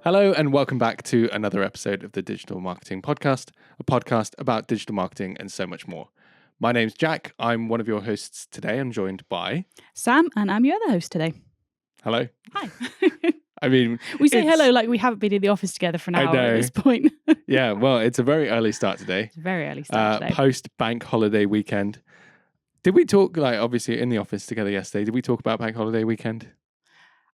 Hello and welcome back to another episode of the Digital Marketing Podcast, a podcast about digital marketing and so much more. My name's Jack. I'm one of your hosts today. I'm joined by Sam, and I'm your other host today. Hello. Hi. I mean, we say hello like we haven't been in the office together for an hour at this point. Yeah, well, it's a very early start today. It's a very early start today. Post-bank holiday weekend. Did we talk, obviously in the office together yesterday, did we talk about bank holiday weekend?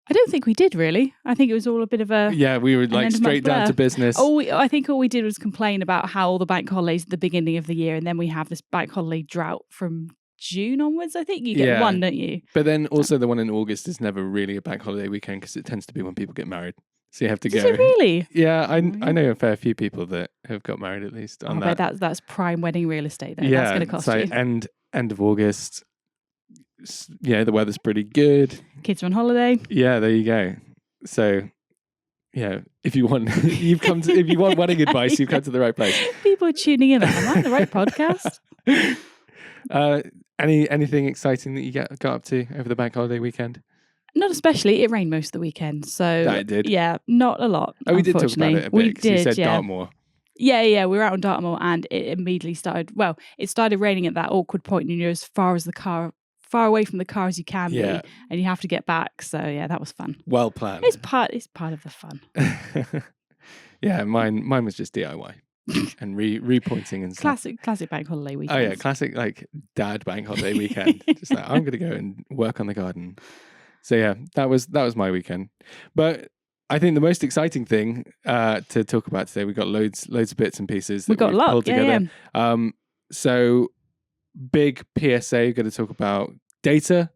I don't think we did really. I think it was all a bit of a... Yeah, we were straight down to business. I think all we did was complain about how all the bank holidays at the beginning of the year, and then we have this bank holiday drought from June onwards. I think you get one, don't you? But then also the one in August is never really a bank holiday weekend because it tends to be when people get married. So you have to go. Is it really? Yeah, I know a fair few people that have got married at least on that. But that's prime wedding real estate though. Yeah, that's going to cost you. End of August. Yeah, the weather's pretty good. Kids are on holiday. Yeah, there you go. So, yeah, if you want wedding advice, you've come to the right place. People are tuning in. Am I the right podcast? Anything exciting that you got up to over the bank holiday weekend? Not especially. It rained most of the weekend, so that it did. Yeah, not a lot. Oh, we did talk about it a bit. We did. You said yeah. Dartmoor. Yeah. We were out on Dartmoor, and it immediately started. Well, it started raining at that awkward point, and you're as far away from the car as you can be, and you have to get back. So yeah, that was fun. Well planned. It's part of the fun. Yeah, mine was just DIY and repointing and stuff. Classic bank holiday weekend. Oh yeah, classic dad bank holiday weekend. Just I'm going to go and work on the garden. So yeah, that was my weekend. But I think the most exciting thing to talk about today, we got loads of bits and pieces. We've got a lot pulled together. Yeah. So big PSA, going to talk about data,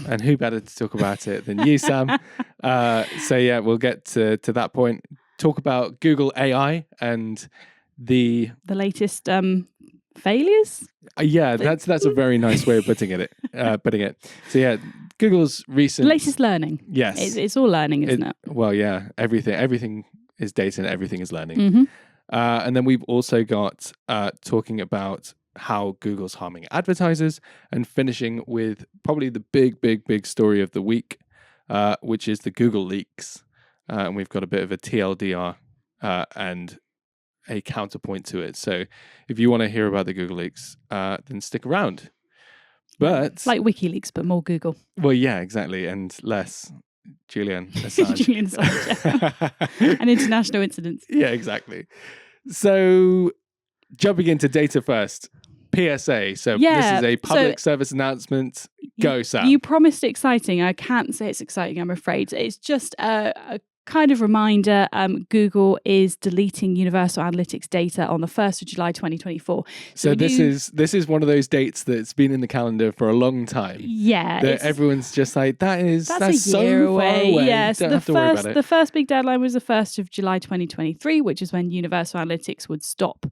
and who better to talk about it than you, Sam? So yeah, we'll get to that point. Talk about Google AI and the latest failures. Yeah, that's a very nice way of putting it. So yeah, Google's latest learning. Yes, it's all learning, isn't it? Well, yeah, everything is data and everything is learning. Mm-hmm. And then we've also got talking about how Google's harming advertisers, and finishing with probably the big story of the week, which is the Google leaks. And we've got a bit of a TLDR and a counterpoint to it. So if you want to hear about the Google leaks, then stick around. But it's like WikiLeaks, but more Google. Well, yeah, exactly, and less Julian Assange. Julian Assange, and international incidents. Yeah, exactly. So jumping into data first. PSA. So this is a public service announcement. Go, Sam. You promised exciting. I can't say it's exciting, I'm afraid. It's just a kind of reminder. Google is deleting Universal Analytics data on the 1st of July 2024. So this is one of those dates that's been in the calendar for a long time. Yeah. That everyone's just like, that's a so year away. Far away. Yeah, so the first big deadline was the 1st of July 2023, which is when Universal Analytics would stop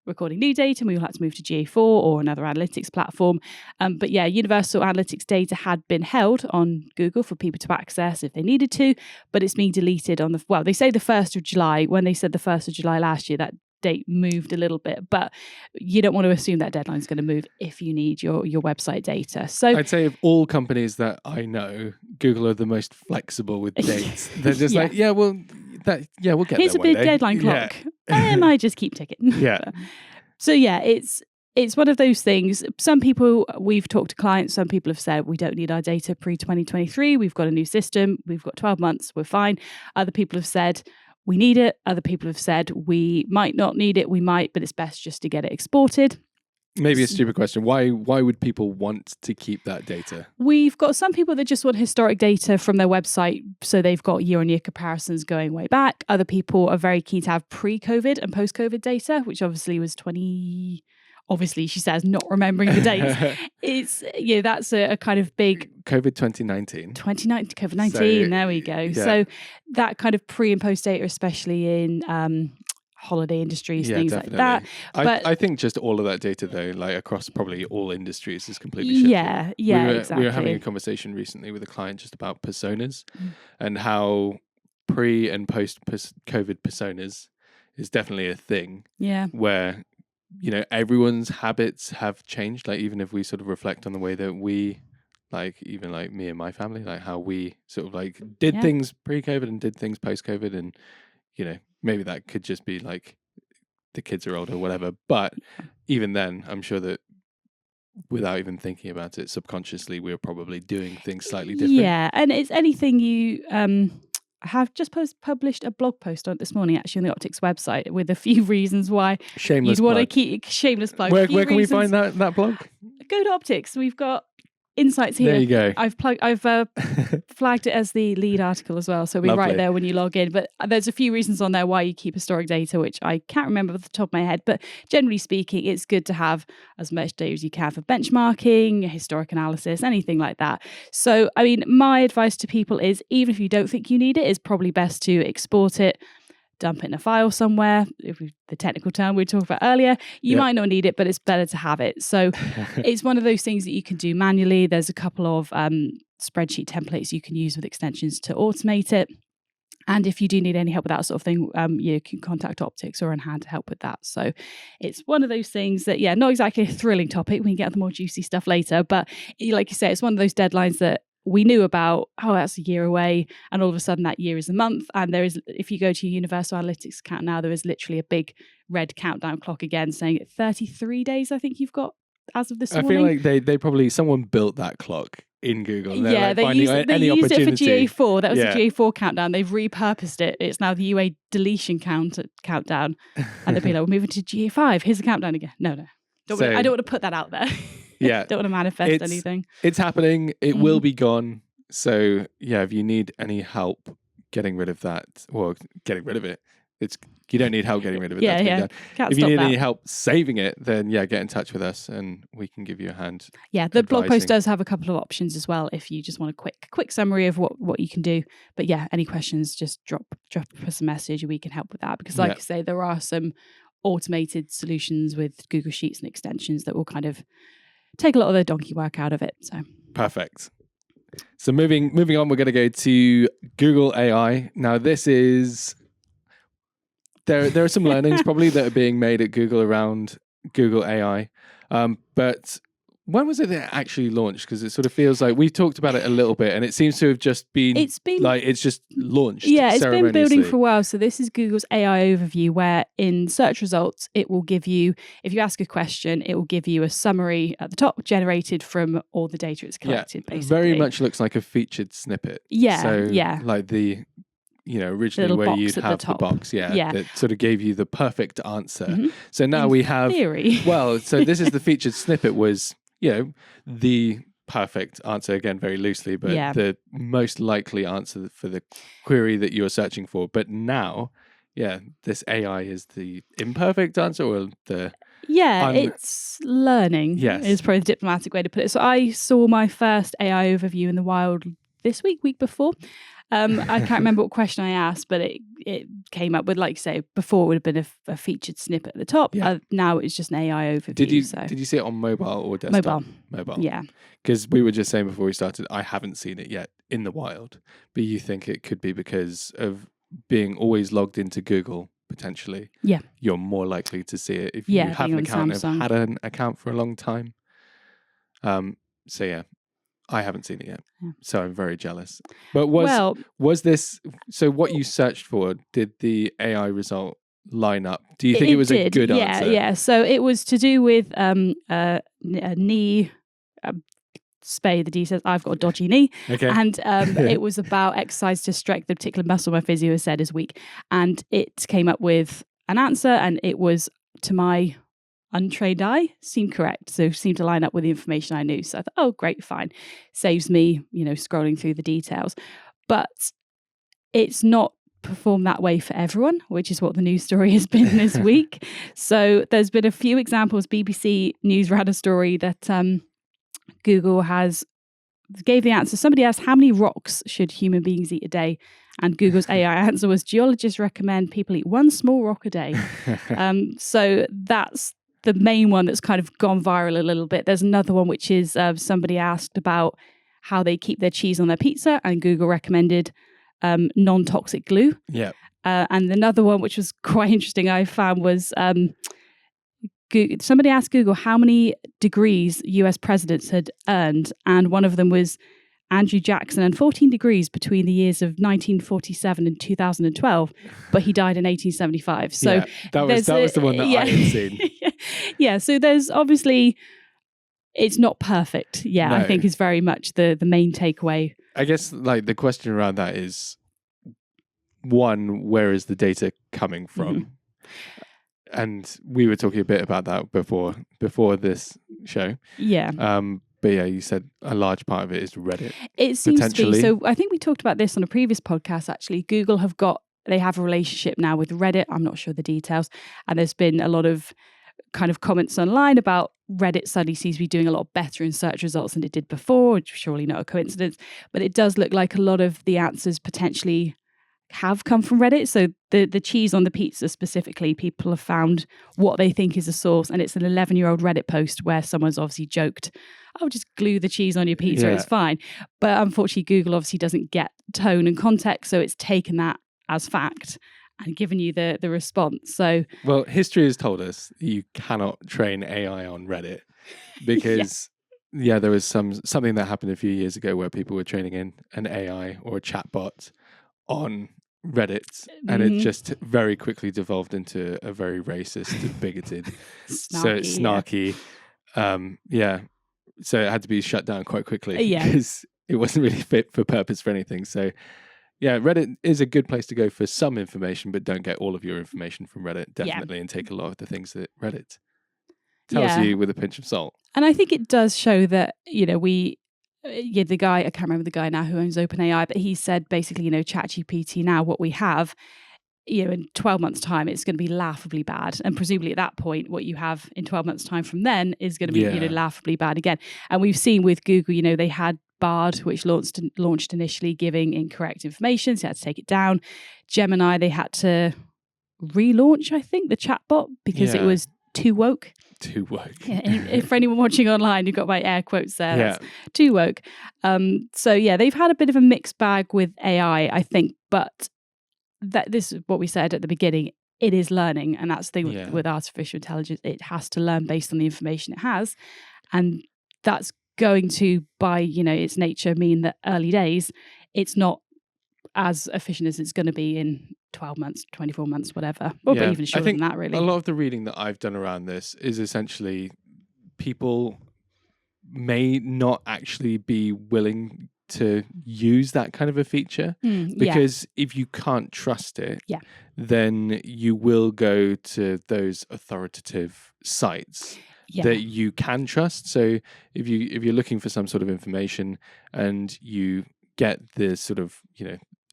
recording new data, and we will have to move to GA4 or another analytics platform. But yeah, Universal Analytics data had been held on Google for people to access if they needed to, but it's being deleted on they say the 1st of July. When they said the 1st of July last year, that date moved a little bit, but you don't want to assume that deadline is going to move if you need your website data. So I'd say of all companies that I know, Google are the most flexible with dates. They're just we'll get here's there a big one day. deadline clock. I might just keep ticking. Yeah. So yeah, it's one of those things. Some people, we've talked to clients, some people have said we don't need our data pre-2023. We've got a new system. We've got 12 months. We're fine. Other people have said we need it. Other people have said we might not need it. We might, but it's best just to get it exported. Maybe a stupid question. Why would people want to keep that data? We've got some people that just want historic data from their website, so they've got year-on-year comparisons going way back. Other people are very keen to have pre-COVID and post-COVID data, which obviously was obviously she says not remembering the dates. It's that's a kind of big COVID 2019. COVID-19. So, there we go. Yeah. So that kind of pre and post data, especially in holiday industries, things definitely. Like that. But I think just all of that data, though, across probably all industries, is completely shifted. Exactly. We were having a conversation recently with a client just about personas and how pre and post COVID personas is definitely a thing. Yeah. Where everyone's habits have changed. Even if we sort of reflect on the way that we, even me and my family, how we sort of did things pre-COVID and did things post-COVID, and maybe that could just be like the kids are older or whatever. But even then, I'm sure that without even thinking about it subconsciously, we're probably doing things slightly different. Yeah, and it's anything you have just published a blog post on this morning, actually, on the Optix website with a few reasons why Shameless you'd want to plug. keep shameless plug. Where can we find that blog? Go to Optix. We've got insights here. There you go. I've flagged it as the lead article as well, so it'll be Lovely. right there when you log in. But there's a few reasons on there why you keep historic data, which I can't remember off the top of my head. But generally speaking, it's good to have as much data as you can for benchmarking, historic analysis, anything like that. So, I mean, my advice to people is, even if you don't think you need it, it's probably best to export it, dump it in a file somewhere. The technical term we talked about earlier, you might not need it, but it's better to have it. So it's one of those things that you can do manually. There's a couple of spreadsheet templates you can use with extensions to automate it. And if you do need any help with that sort of thing, you can contact Optix or On Hand to help with that. So it's one of those things that, not exactly a thrilling topic. We can get the more juicy stuff later. But like you say, it's one of those deadlines that we knew about, that's a year away, and all of a sudden that year is a month. And there is, if you go to your Universal Analytics account now, there is literally a big red countdown clock again saying 33 days, I think you've got as of this morning. I feel like they probably, someone built that clock in Google. Yeah, they used it for GA4. That was the GA4 countdown. They've repurposed it. It's now the UA deletion countdown. And they'll be like, we're moving to GA5. Here's the countdown again. No. I don't want to put that out there. Yeah. Don't want to manifest anything. It's happening. It will be gone. So if you need any help getting rid of that, or getting rid of it, you don't need help getting rid of it. If you need any help saving it, then get in touch with us and we can give you a hand. Yeah, the blog post does have a couple of options as well if you just want a quick summary of what you can do. But any questions, just drop us a message and we can help with that. Because like I say, there are some automated solutions with Google Sheets and extensions that will kind of take a lot of the donkey work out of it. So perfect. So moving on, we're going to go to Google AI. Now this is there are some learnings probably that are being made at Google around Google AI, but when was it that it actually launched? Because it sort of feels like we've talked about it a little bit, and it seems to have just been it's just launched. Yeah, it's been building for a while. So this is Google's AI overview, where in search results, it will give you, if you ask a question, it will give you a summary at the top generated from all the data it's collected, basically. Very much looks like a featured snippet. Yeah, so, like the, originally little where you'd have the box, that sort of gave you the perfect answer. Mm-hmm. So now we have, theory. Well, so this is the featured snippet was, the perfect answer, again, very loosely, but the most likely answer for the query that you're searching for. But now, this AI is the imperfect answer, or the... it's learning. Yes. Is probably the diplomatic way to put it. So I saw my first AI overview in the wild this week before. I can't remember what question I asked, but it came up with, like, say, before it would have been a featured snippet at the top. Now it's just an AI overview. Did you see it on mobile or desktop? Mobile. Yeah. Because we were just saying before we started, I haven't seen it yet in the wild, but you think it could be because of being always logged into Google, potentially. Yeah. You're more likely to see it if you have an account and have had an account for a long time. I haven't seen it yet, so I'm very jealous. But was this, so what you searched for, did the AI result line up? Do you think it was a good answer? Yeah. So it was to do with a knee. Spay, the D says, I've got a dodgy knee. Okay. And it was about exercise to strengthen the particular muscle my physio has said is weak. And it came up with an answer, and it was, to my untrained eye, seemed correct. So seemed to line up with the information I knew. So I thought, oh, great, fine. Saves me, scrolling through the details. But it's not performed that way for everyone, which is what the news story has been this week. So there's been a few examples. BBC News ran a story that Google gave the answer. Somebody asked, how many rocks should human beings eat a day? And Google's AI answer was, geologists recommend people eat one small rock a day. So that's the main one that's kind of gone viral a little bit. There's another one, which is somebody asked about how they keep their cheese on their pizza, and Google recommended non-toxic glue. Yeah. And another one, which was quite interesting, I found was somebody asked Google how many degrees US presidents had earned, and one of them was Andrew Jackson and 14 degrees between the years of 1947 and 2012, but he died in 1875. So yeah, that was the one that I had seen. Yeah, so there's obviously, it's not perfect. Yeah, No. I think is very much the main takeaway. I guess like the question around that is, one, where is the data coming from? Mm-hmm. And we were talking a bit about that before this show. Yeah. But yeah, you said a large part of it is Reddit. It seems to be. Potentially. So I think we talked about this on a previous podcast, actually. Google they have a relationship now with Reddit. I'm not sure the details. And there's been a lot of kind of comments online about Reddit suddenly seems to be doing a lot better in search results than it did before, which is surely not a coincidence. But it does look like a lot of the answers potentially have come from Reddit. So the cheese on the pizza specifically, people have found what they think is a source, and it's an 11-year-old Reddit post where someone's obviously joked, "Oh, just glue the cheese on your pizza, it's fine." But unfortunately, Google obviously doesn't get tone and context, so it's taken that as fact and given you the response. So, well, history has told us you cannot train AI on Reddit because there was something that happened a few years ago where people were training in an AI or a chatbot on Reddit, and it just very quickly devolved into a very racist, bigoted, snarky. So it had to be shut down quite quickly because it wasn't really fit for purpose for anything. So yeah, Reddit is a good place to go for some information, but don't get all of your information from Reddit, definitely, and take a lot of the things that Reddit tells you with a pinch of salt. And I think it does show that, the guy, I can't remember the guy now who owns OpenAI, but he said basically, ChatGPT now, what we have, in 12 months' time, it's going to be laughably bad. And presumably at that point, what you have in 12 months' time from then is going to be, laughably bad again. And we've seen with Google, they had Bard, which launched initially giving incorrect information, so they had to take it down. Gemini, they had to relaunch, I think, the chatbot because it was too woke. Too woke. If for anyone watching online, you've got my air quotes there. That's too woke. So they've had a bit of a mixed bag with AI, I think, but this is what we said at the beginning. It is learning, and that's the thing with artificial intelligence. It has to learn based on the information it has, and that's going to, by its nature, mean that early days, it's not as efficient as it's going to be in 12 months, 24 months, whatever, or even shorter than that, really. A lot of the reading that I've done around this is essentially people may not actually be willing to use that kind of a feature because if you can't trust it, then you will go to those authoritative sites that you can trust. So if you're looking for some sort of information and you get this sort of,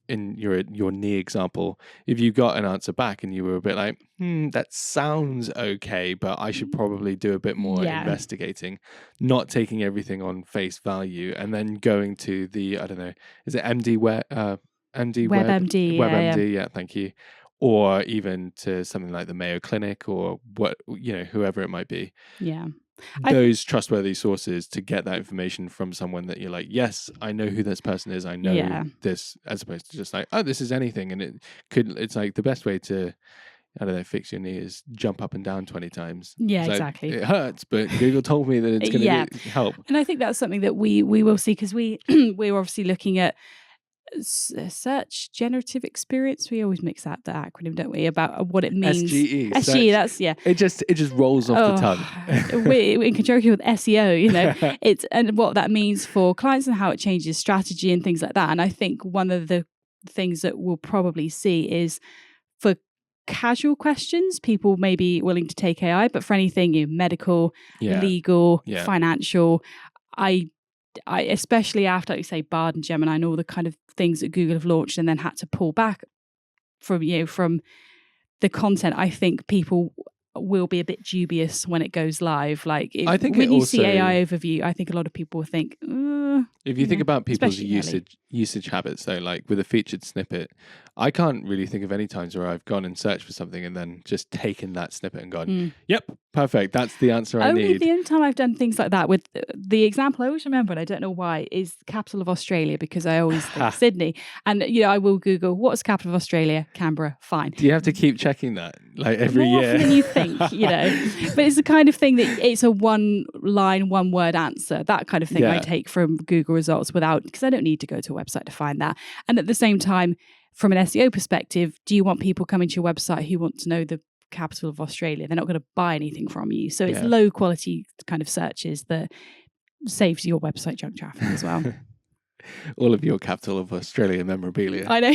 in your knee example, if you got an answer back and you were a bit like, that sounds okay, but I should probably do a bit more investigating, not taking everything on face value, and then going to the, I don't know, is it WebMD? WebMD, thank you. Or even to something like the Mayo Clinic or whoever it might be. Yeah. Those trustworthy sources to get that information from someone that you're like, yes, I know who this person is. I know this, as opposed to just like, oh, this is anything. And it's like the best way to, I don't know, fix your knee is jump up and down 20 times. Yeah, so exactly. It hurts, but Google told me that it's going to help. And I think that's something that we will see because we're obviously looking at search generative experience. We always mix that the acronym, don't we, about what it means. SGE, that's it just rolls off the tongue. We're in conjunction with SEO, it's and what that means for clients and how it changes strategy and things like that. And I think one of the things that we'll probably see is for casual questions, people may be willing to take AI, but for anything medical, legal, financial, I especially after, like you say, Bard and Gemini and all the kind of things that Google have launched and then had to pull back from the content, I think people will be a bit dubious when it goes live. Like when you see AI overview, I think a lot of people will think, if you think about people's usage habits, though, like with a featured snippet, I can't really think of any times where I've gone and searched for something and then just taken that snippet and gone, yep, perfect, that's the answer I need. The only time I've done things like that, with the example I always remember, and I don't know why, is the capital of Australia, because I always think Sydney. And I will Google, what's the capital of Australia? Canberra, fine. Do you have to keep checking that like every More year? often than you think. think, but it's the kind of thing that it's a one line, one word answer, that kind of thing I take from Google results because I don't need to go to a website to find that. And at the same time, from an SEO perspective, do you want people coming to your website who want to know the capital of Australia? They're not going to buy anything from you. So it's low quality kind of searches that saves your website junk traffic as well. All of your capital of Australia memorabilia. I know.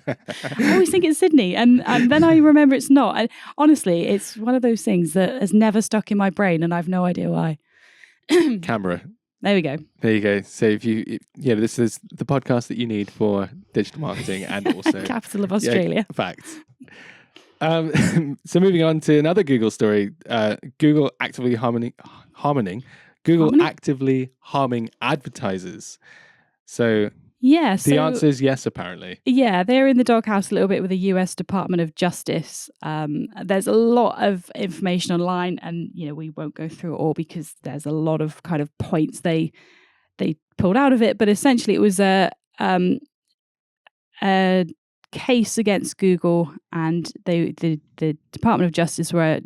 I always think it's Sydney, and then I remember it's not. And honestly, it's one of those things that has never stuck in my brain, and I've no idea why. Camera. There we go. There you go. So this is the podcast that you need for digital marketing and also capital of Australia. Facts. So moving on to another Google story, Google actively actively harming advertisers. So the answer is yes, apparently. Yeah, they're in the doghouse a little bit with the US Department of Justice. There's a lot of information online, and we won't go through it all because there's a lot of kind of points they pulled out of it. But essentially, it was a case against Google, and the Department of Justice were.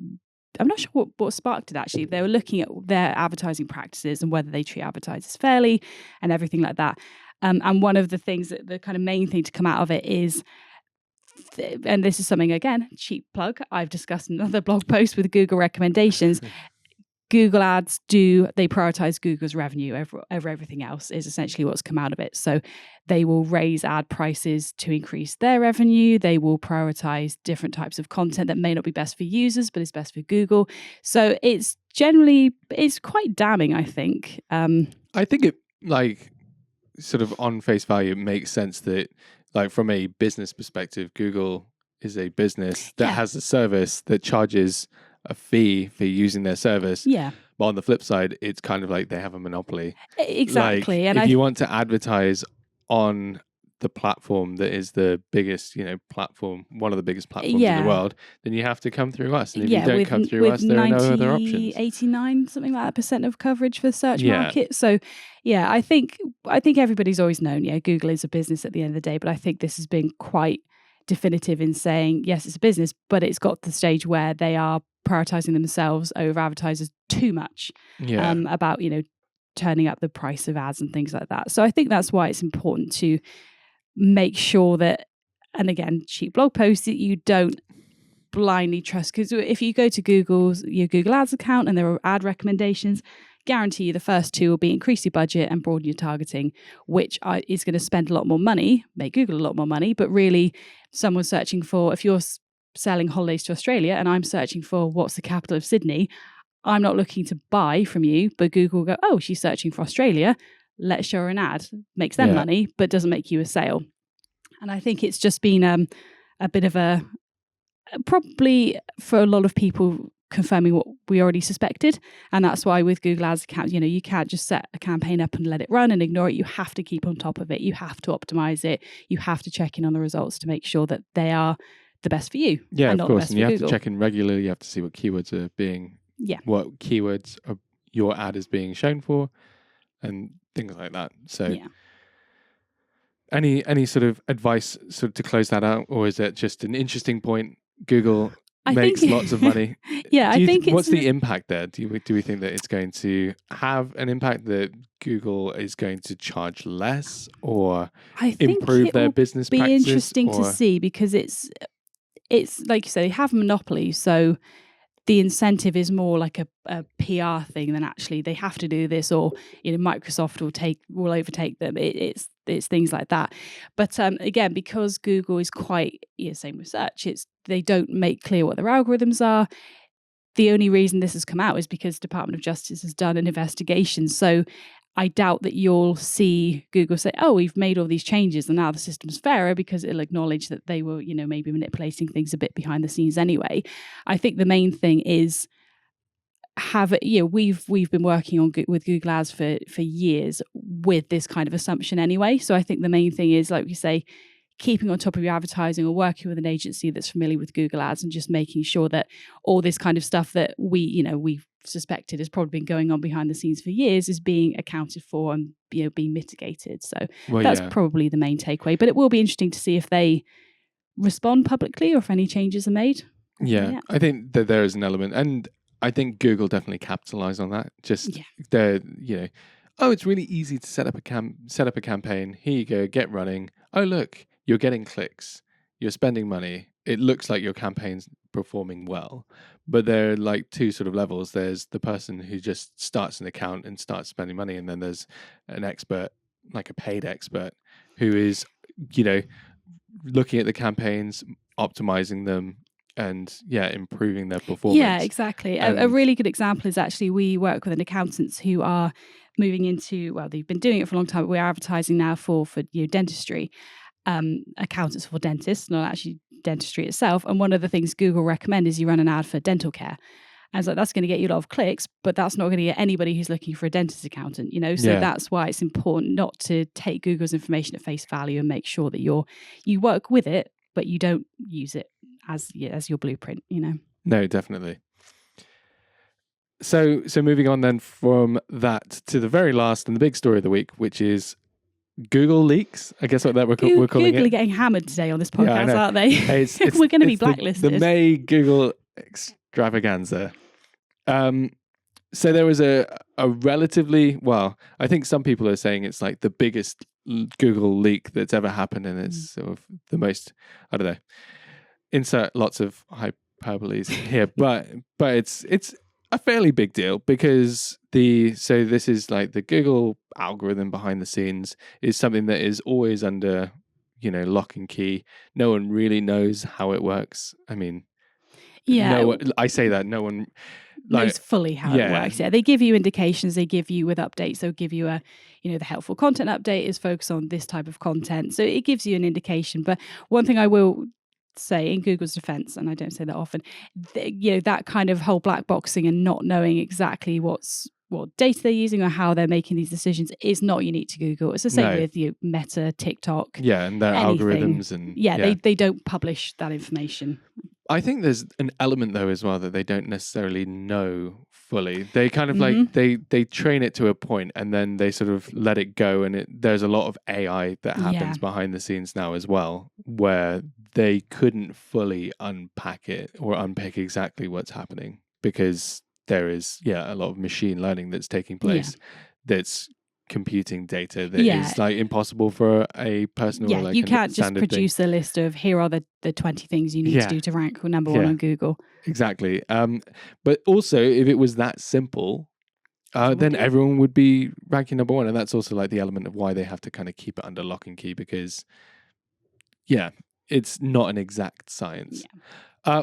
I'm not sure what sparked it, actually. They were looking at their advertising practices and whether they treat advertisers fairly and everything like that. And one of the things that the kind of main thing to come out of it is, and this is something, again, cheap plug, I've discussed in another blog post with Google recommendations. Google ads they prioritize Google's revenue over everything else is essentially what's come out of it. So they will raise ad prices to increase their revenue. They will prioritize different types of content that may not be best for users, but is best for Google. So it's quite damning, I think. I think it sort of on face value, it makes sense that from a business perspective, Google is a business that has a service that charges a fee for using their service. Yeah. But on the flip side, it's kind of like they have a monopoly. Exactly. And if you want to advertise on the platform that is the biggest, platform, one of the biggest platforms in the world, then you have to come through us. And if you don't come through us, there are no other options. 89, something like that, % of coverage for the search market. So, I think everybody's always known, Google is a business at the end of the day, but I think this has been quite definitive in saying, yes, it's a business, but it's got to the stage where they are prioritizing themselves over advertisers too much about, turning up the price of ads and things like that. So I think that's why it's important to make sure that, and again, cheap blog posts, that you don't blindly trust, because if you go to your Google Ads account and there are ad recommendations, guarantee you the first two will be increase your budget and broaden your targeting, which is going to spend a lot more money, make Google a lot more money, but really someone searching for, if you're selling holidays to Australia and I'm searching for what's the capital of Sydney, I'm not looking to buy from you, but Google will go, oh, she's searching for Australia, let's show her an ad. Makes them money, but doesn't make you a sale. And I think it's just been a bit of probably for a lot of people, confirming what we already suspected. And that's why with Google Ads account, you can't just set a campaign up and let it run and ignore it. You have to keep on top of it. You have to optimize it. You have to check in on the results to make sure that they are the best for you. Yeah, and of course. And you have to check in regularly. You have to see what keywords are what keywords your ad is being shown for and things like that. So any sort of advice to close that out, or is it just an interesting point? Google makes lots of money. What's the impact there? Do we think that it's going to have an impact, that Google is going to charge less or improve their business practices? It'll be interesting to see, because it's like you say, they have a monopoly, so the incentive is more like a PR thing than actually they have to do this, or Microsoft will overtake them. It's things like that. But again, because Google is quite same with search, they don't make clear what their algorithms are. The only reason this has come out is because Department of Justice has done an investigation. So I doubt that you'll see Google say, oh, we've made all these changes and now the system's fairer, because it'll acknowledge that they were, maybe manipulating things a bit behind the scenes anyway. I think the main thing is we've been working with Google Ads for years with this kind of assumption anyway. So I think the main thing is, like we say, keeping on top of your advertising or working with an agency that's familiar with Google Ads and just making sure that all this kind of stuff that we've suspected has probably been going on behind the scenes for years is being accounted for and being mitigated. So that's probably the main takeaway. But it will be interesting to see if they respond publicly or if any changes are made. Yeah, I think that there is an element, and I think Google definitely capitalized on that. Just they're, oh, it's really easy to set up a campaign. Here you go, get running. Oh, look, you're getting clicks. You're spending money. It looks like your campaign's performing well. But there are like two sort of levels. There's the person who just starts an account and starts spending money, and then there's an expert, like a paid expert, who is, looking at the campaigns, optimizing them, and improving their performance. Yeah, exactly. A really good example is actually we work with an accountants who are moving into, well, they've been doing it for a long time, but we're advertising now for dentistry. Accountants for dentists, not actually dentistry itself. And one of the things Google recommend is you run an ad for dental care. And so that's going to get you a lot of clicks, but that's not going to get anybody who's looking for a dentist accountant, So that's why it's important not to take Google's information at face value and make sure that you work with it, but you don't use it as your blueprint, No, definitely. So moving on then from that to the very last and the big story of the week, which is Google leaks. I guess what that we're calling Google it. Google are getting hammered today on this podcast, aren't they? Hey, we're going to be blacklisted. The May Google extravaganza. So there was a relatively, well, I think some people are saying it's like the biggest Google leak that's ever happened, and it's sort of the most, I don't know, insert lots of hyperboles here, but it's a fairly big deal because this is like the Google algorithm behind the scenes is something that is always under, lock and key. No one really knows how it works. I mean, I say that no one knows fully how it works. Yeah, they give you indications. They give you with updates. They'll give you the helpful content update is focused on this type of content. So it gives you an indication. But one thing I will say in Google's defense, and I don't say that often, that kind of whole black boxing and not knowing exactly what data they're using or how they're making these decisions is not unique to Google. It's the same with Meta, TikTok. Yeah, and their algorithms and they don't publish that information. I think there's an element though as well that they don't necessarily know fully. They kind of like they train it to a point and then they sort of let it go, and there's a lot of AI that happens behind the scenes now as well, where they couldn't fully unpack it or unpick exactly what's happening because there is a lot of machine learning that's taking place that's computing data that is like impossible for a person or like you can't just produce a list of here are the 20 things you need to do to rank number one on Google. Exactly. But also if it was that simple, then everyone would be ranking number one, and that's also like the element of why they have to kind of keep it under lock and key because it's not an exact science.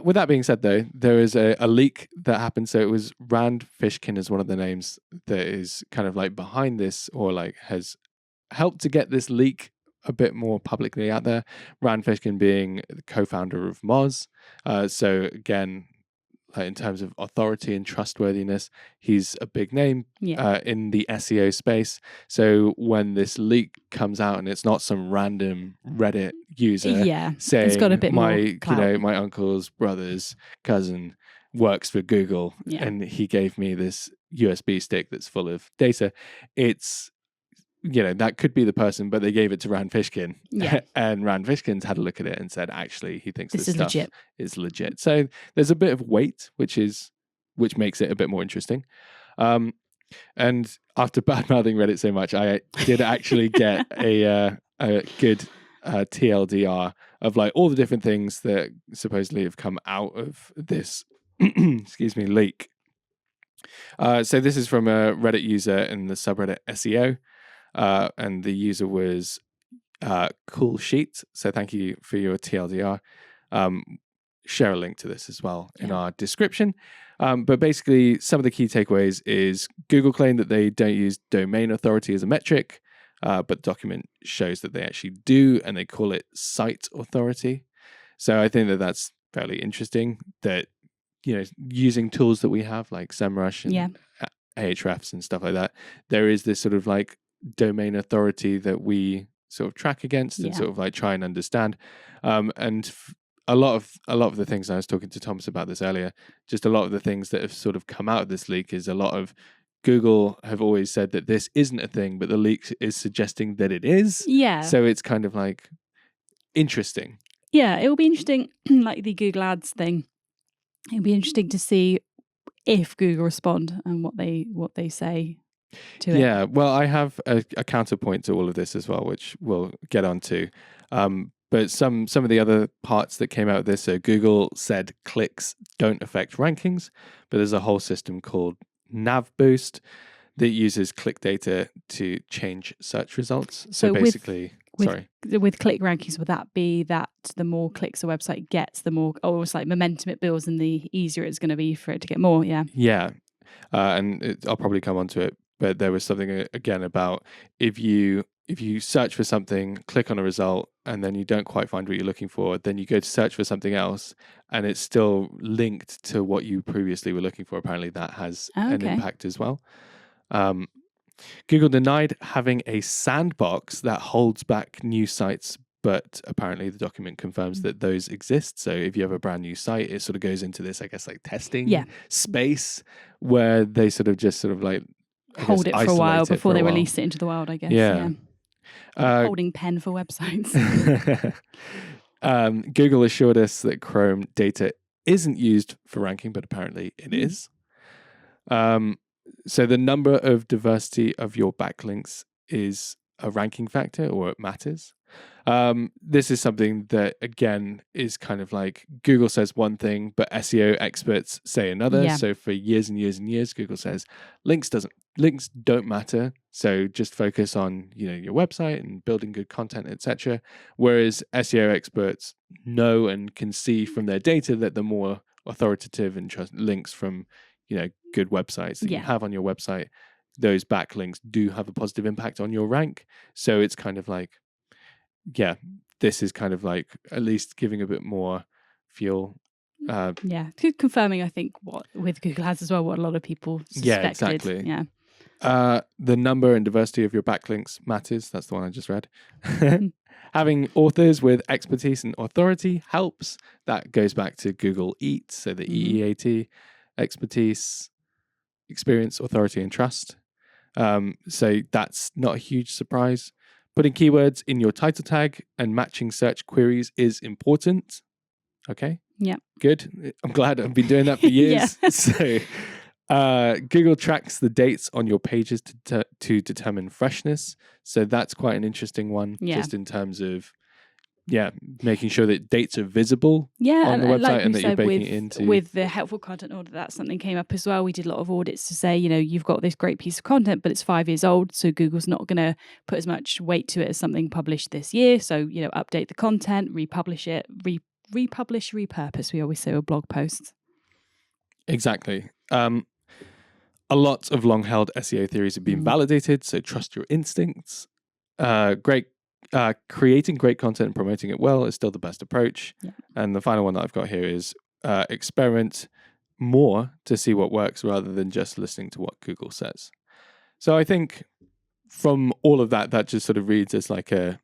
With that being said, though, there is a leak that happened. So it was Rand Fishkin is one of the names that is kind of like behind this, or like has helped to get this leak a bit more publicly out there. Rand Fishkin being the co-founder of Moz. So again, in terms of authority and trustworthiness, he's a big name in the SEO space. So when this leak comes out and it's not some random Reddit user saying it's got a bit my more my uncle's brother's cousin works for Google and he gave me this USB stick that's full of data, it's that could be the person, but they gave it to Rand Fishkin. And Rand Fishkin's had a look at it and said, actually, he thinks this stuff is legit. So there's a bit of weight, which makes it a bit more interesting. And after bad-mouthing Reddit so much, I did actually get a good TLDR of like all the different things that supposedly have come out of this, leak. So this is from a Reddit user in the subreddit SEO. And the user was coolsheet. So thank you for your TLDR. Share a link to this as well in our description. But basically, some of the key takeaways is Google claimed that they don't use domain authority as a metric, but the document shows that they actually do, and they call it site authority. So I think that that's fairly interesting that, using tools that we have like SEMrush and Ahrefs and stuff like that, there is this sort of like domain authority that we sort of track against and sort of like try and understand. And a lot of the things, I was talking to Thomas about this earlier, just a lot of the things that have sort of come out of this leak is a lot of Google have always said that this isn't a thing, but the leak is suggesting that it is. Yeah. So it's kind of like interesting. Yeah, it will be interesting, like the Google Ads thing. it'd be interesting to see if Google respond and what they say to it. Yeah, well, I have a counterpoint to all of this as well, which we'll get onto. But some of the other parts that came out of this, so Google said clicks don't affect rankings, but there's a whole system called Nav Boost that uses click data to change search results. So basically, with click rankings, would that be that the more clicks a website gets, the more almost like momentum it builds, and the easier it's going to be for it to get more? Yeah. I'll probably come onto it, but there was something again about if you search for something, click on a result, and then you don't quite find what you're looking for, then you go to search for something else, and it's still linked to what you previously were looking for. Apparently, that has an impact as well. Google denied having a sandbox that holds back new sites, but apparently the document confirms that those exist. So if you have a brand new site, it sort of goes into this, I guess, like testing space where they sort of like hold it for a while before they release it into the world, I guess. Yeah. Holding pen for websites. Google assured us that Chrome data isn't used for ranking, but apparently it is. So the number of diversity of your backlinks is a ranking factor, or it matters. This is something that, again, is kind of like Google says one thing, but SEO experts say another. Yeah. So for years and years and years, Google says links don't matter. So just focus on, your website and building good content, etc. Whereas SEO experts know and can see from their data that the more authoritative and trust links from, good websites that you have on your website, those backlinks do have a positive impact on your rank. So it's kind of like, this is kind of like at least giving a bit more fuel. Confirming, I think, what with Google Ads as well, what a lot of people suspected. Yeah, exactly. The number and diversity of your backlinks matters. That's the one I just read. Having authors with expertise and authority helps. That goes back to Google EAT, so the EEAT, expertise, experience, authority, and trust. So that's not a huge surprise. Putting keywords in your title tag and matching search queries is important. Okay. Yeah. Good. I'm glad I've been doing that for years. So Google tracks the dates on your pages to determine freshness. So that's quite an interesting one, just in terms of making sure that dates are visible on the website, like and that you're baking it into. With the helpful content order, that's something came up as well. We did a lot of audits to say, you've got this great piece of content, but it's 5 years old. So Google's not going to put as much weight to it as something published this year. So, update the content, republish it, republish, repurpose. We always say with blog posts. Exactly. A lot of long-held SEO theories have been validated. So trust your instincts. Creating great content and promoting it well is still the best approach. Yeah. And the final one that I've got here is experiment more to see what works rather than just listening to what Google says. So I think from all of that just sort of reads as like a,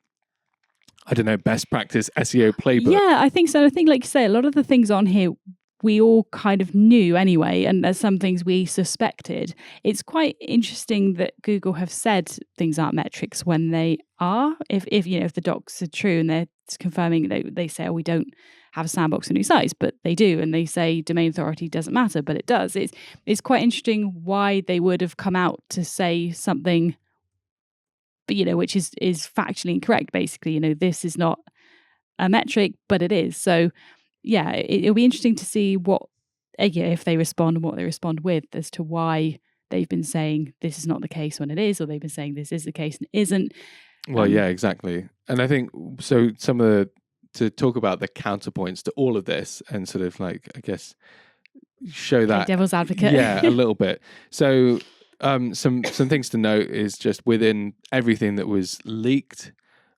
best practice SEO playbook. Yeah, I think so. I think, like you say, a lot of the things on here we all kind of knew anyway, and there's some things we suspected. It's quite interesting that Google have said things aren't metrics when they are. If the docs are true and they're confirming, they say, we don't have a sandbox for new sites, but they do, and they say domain authority doesn't matter, but it does. It's quite interesting why they would have come out to say something, but which is factually incorrect. Basically, this is not a metric, but it is. So yeah, it'll be interesting to see what, if they respond and what they respond with as to why they've been saying this is not the case when it is, or they've been saying this is the case and isn't. Well, yeah, exactly. And I think, so to talk about the counterpoints to all of this and sort of like, I guess, show that. Devil's advocate. Yeah, a little bit. So some things to note is just within everything that was leaked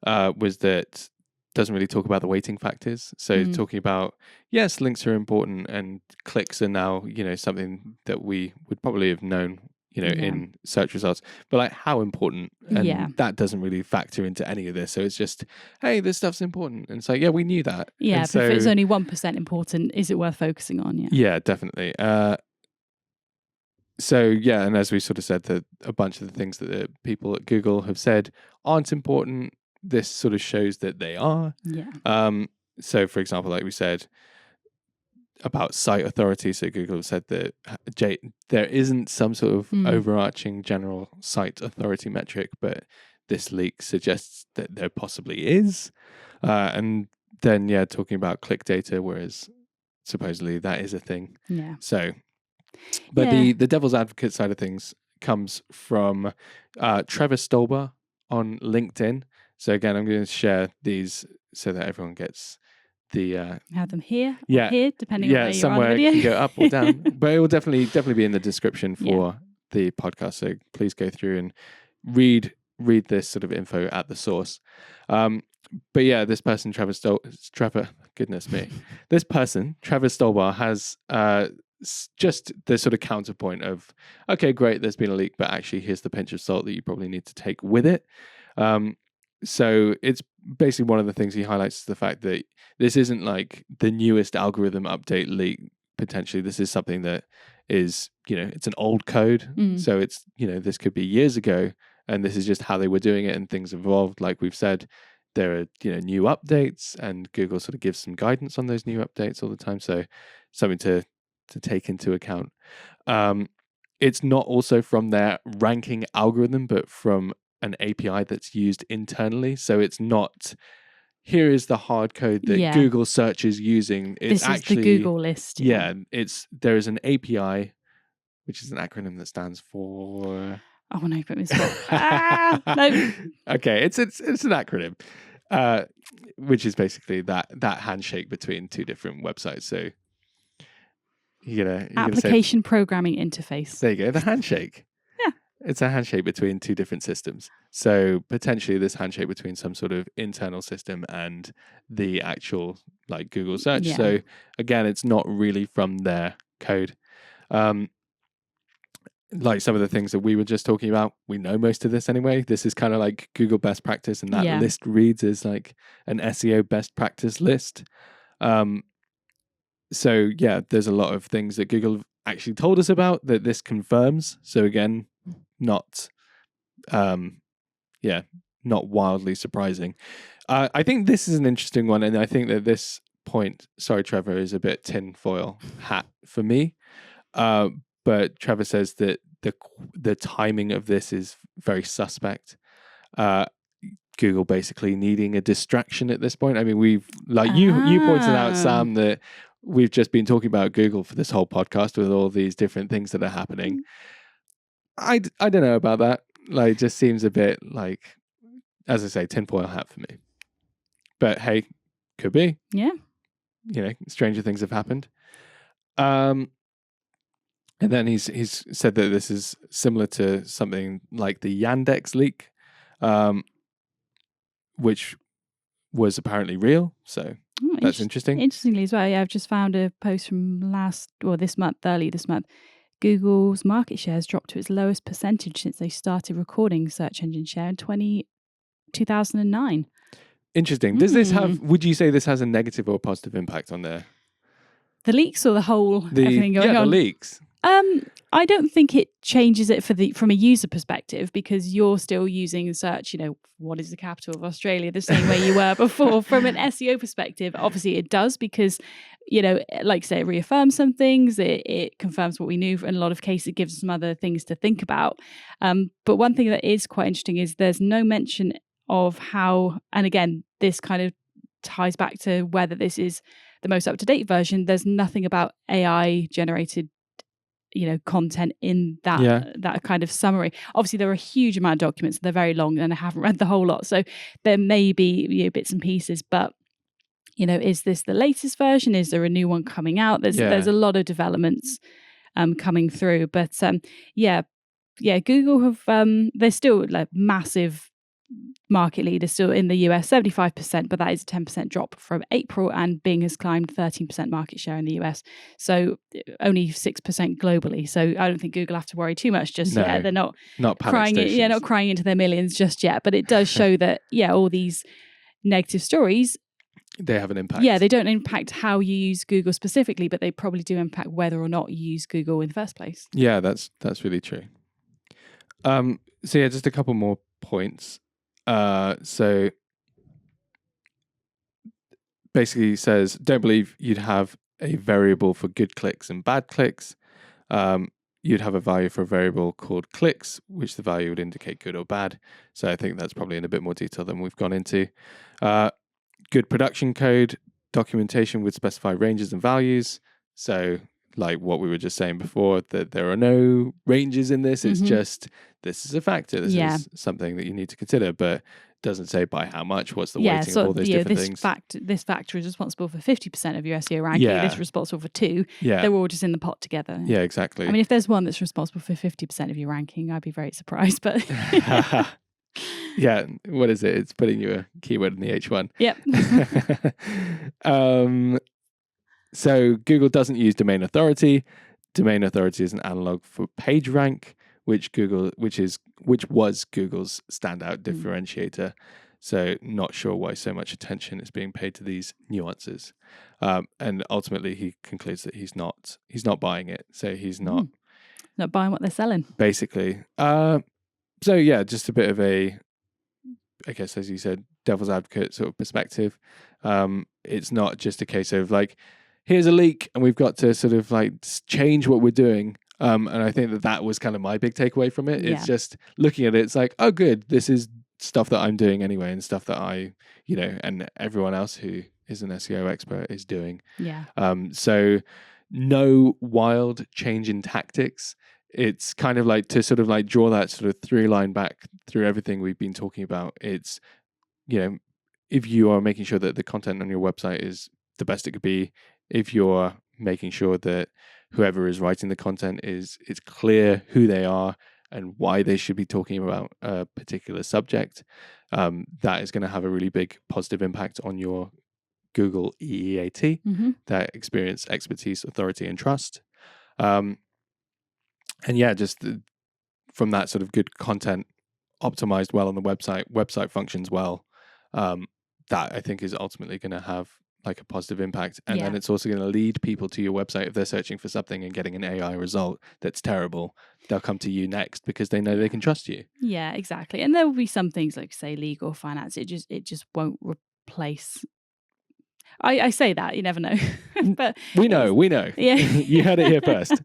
was that doesn't really talk about the weighting factors. So talking about, yes, links are important and clicks are now, something that we would probably have known, in search results, but like how important, and that doesn't really factor into any of this. So it's just, hey, this stuff's important. And so, we knew that. Yeah, but if it's only 1% important, is it worth focusing on? Yeah, definitely. So, and as we sort of said, that a bunch of the things that the people at Google have said aren't important. This sort of shows that they are. Yeah. So, for example, like we said, about site authority. So Google said that there isn't some sort of overarching general site authority metric, but this leak suggests that there possibly is. And then, talking about click data, whereas supposedly that is a thing. Yeah. So, but the devil's advocate side of things comes from Trevor Stolber on LinkedIn. So again, I'm going to share these so that everyone gets the have them here or here, depending on where you're on the somewhere video. it can go up or down. But it will definitely be in the description for the podcast. So please go through and read this sort of info at the source. But yeah, this person, Trevor, goodness me, this person, Trevor Stolber, has just the sort of counterpoint of, okay, great, there's been a leak, but actually here's the pinch of salt that you probably need to take with it. So it's basically one of the things he highlights is the fact that this isn't like the newest algorithm update leak. Potentially, this is something that is, it's an old code. So it's, this could be years ago, and this is just how they were doing it, and things evolved. Like we've said, there are, new updates, and Google sort of gives some guidance on those new updates all the time. So something to take into account. It's not also from their ranking algorithm, but from an API that's used internally. So it's not, here is the hard code that Google search is using. It's this actually is the Google list. There is an API, which is an acronym that stands for. Oh no, put me spot. No. Okay, it's an acronym, which is basically that handshake between two different websites. So application programming interface. There you go, the handshake. It's a handshake between two different systems. So potentially this handshake between some sort of internal system and the actual like Google search. Yeah. So again, it's not really from their code. Like some of the things that we were just talking about, we know most of this anyway. This is kind of like Google best practice, and that list reads as like an SEO best practice list. So yeah, there's a lot of things that Google actually told us about that this confirms. So again, not wildly surprising. I think this is an interesting one, and I think that this point, sorry Trevor, is a bit tinfoil hat for me. But Trevor says that the timing of this is very suspect. Google basically needing a distraction at this point. I mean, we've you pointed out, Sam, that we've just been talking about Google for this whole podcast with all these different things that are happening. I don't know about that. Like, just seems a bit like, as I say, tinfoil hat for me. But hey, could be. Yeah. Stranger things have happened. And then he's said that this is similar to something like the Yandex leak, which was apparently real. So that's interesting. Interestingly as well, I've just found a post from early this month. Google's market share has dropped to its lowest percentage since they started recording search engine share in 2009. Interesting. Does this would you say this has a negative or positive impact on the leaks or everything going on? Yeah, the leaks. I don't think it changes it from a user perspective, because you're still using search, what is the capital of Australia, the same way you were before. From an SEO perspective, obviously it does, because, like I say, it reaffirms some things, it confirms what we knew. In a lot of cases, it gives us some other things to think about. But one thing that is quite interesting is there's no mention of how, and again, this kind of ties back to whether this is the most up-to-date version. There's nothing about AI generated content in that kind of summary. Obviously, there are a huge amount of documents. They're very long, and I haven't read the whole lot, so there may be bits and pieces. But is this the latest version? Is there a new one coming out? There's a lot of developments coming through. But Google have they're still like massive market leader still in the US, 75%, but that is a 10% drop from April, and Bing has climbed 13% market share in the US, so only 6% globally. So I don't think Google have to worry too much just yet. They're not crying not crying into their millions just yet, but it does show that all these negative stories, they have an impact. They don't impact how you use Google specifically, but they probably do impact whether or not you use Google in the first place. Yeah, that's really true. So just a couple more points. So basically says, don't believe you'd have a variable for good clicks and bad clicks. You'd have a value for a variable called clicks, which the value would indicate good or bad. So I think that's probably in a bit more detail than we've gone into. Good production code, documentation would specify ranges and values. So like what we were just saying before, that there are no ranges in this. It's just, this is a factor. This is something that you need to consider, but doesn't say by how much, what's the weighting of all those different things. This factor is responsible for 50% of your SEO ranking. This is responsible for 2. They're all just in the pot together. Yeah, exactly. I mean, if there's one that's responsible for 50% of your ranking, I'd be very surprised. But yeah, what is it? It's putting you a keyword in the H1. Yep. So Google doesn't use domain authority. Domain authority is an analog for page rank, which was Google's standout differentiator. So not sure why so much attention is being paid to these nuances. And ultimately he concludes that he's not buying it. So he's not buying what they're selling. Basically. So yeah, just a bit of a, I guess, as you said, devil's advocate sort of perspective. It's not just a case of like, here's a leak and we've got to sort of like change what we're doing. And I think that was kind of my big takeaway from it. It's just looking at it, it's like, oh, good. This is stuff that I'm doing anyway, and stuff that I, and everyone else who is an SEO expert is doing. Yeah. So no wild change in tactics. It's kind of like to sort of like draw that sort of through line back through everything we've been talking about. It's, if you are making sure that the content on your website is the best it could be, if you're making sure that whoever is writing the content it's clear who they are and why they should be talking about a particular subject, that is going to have a really big positive impact on your Google EEAT, that experience, expertise, authority, and trust. And yeah, just from that sort of good content optimized well on the website functions well, that I think is ultimately going to have like a positive impact. And then it's also going to lead people to your website. If they're searching for something and getting an AI result that's terrible, they'll come to you next because they know they can trust you. Yeah, exactly. And there will be some things like, say, legal, finance. It just won't replace. I say that, you never know. But we know. Yeah. You heard it here first.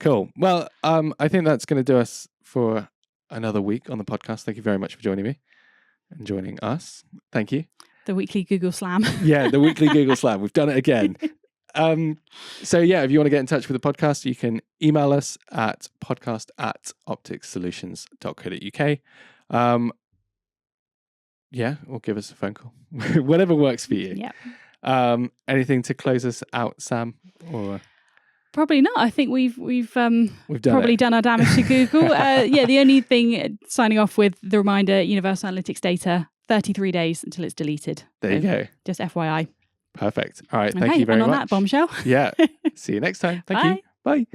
Cool. Well, I think that's going to do us for another week on the podcast. Thank you very much for joining me and joining us. Thank you. The weekly Google Slam. Yeah, the weekly Google Slam. We've done it again. So yeah, if you want to get in touch with the podcast, you can email us at podcast@optixsolutions.co.uk. Yeah, or give us a phone call. Whatever works for you. Yeah. Anything to close us out, Sam? Or probably not. I think we've probably done our damage to Google. The only thing, signing off with the reminder, Universal Analytics data, 33 days until it's deleted. There you go. Just FYI. Perfect. All right. Thank you very much. And on that bombshell. Yeah. See you next time. Thank you. Bye.